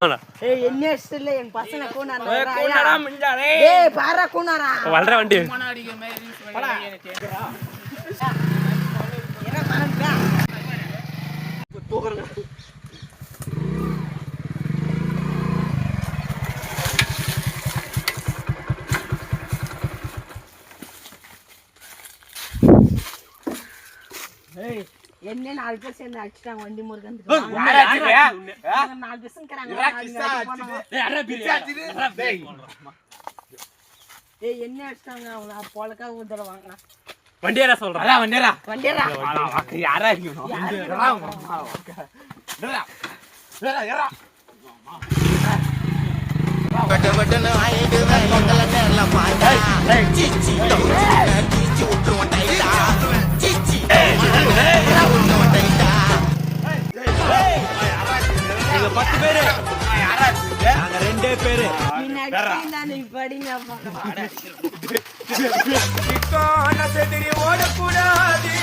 ஏய் என்ன ஸ்டில்ல என் பசங்க கூனாரா கூனாரா மிஞ்சானே ஏய் பாரா கூனாரா வல்ற வண்டி மன அடிக்கிற மாதிரி ரீல்ஸ் பண்ணி என்ன கேக்குறா என்ன பண்ணறா தூக்குறங்க ஏய் என்ன நாலு பேர் சேர்ந்து அடிச்சிட்டாங்க வண்டி முருகன் யார அடிச்சா நாலு பேர்ங்கறாங்க யார பிரியா டேய் ஏய் என்ன அடிச்சாங்க அவள போலக்கா ஊதற வாங்க வண்டியரா சொல்றா அட வண்டியரா யாரா இருக்கணும் டேரா பட்டவட்டன ஆயிடு மங்கள நேரல பாடா சிச்சி சிச்சி உட்றோம் டைடா சிச்சி உட்றோம் டைடா நீங்க 10 பேர் யாரா நாங்க 2 பேர் நீ நடிச்சீங்க நீ படிங்க பாடா இப்போ நான் செதிரி ஓட கூடாது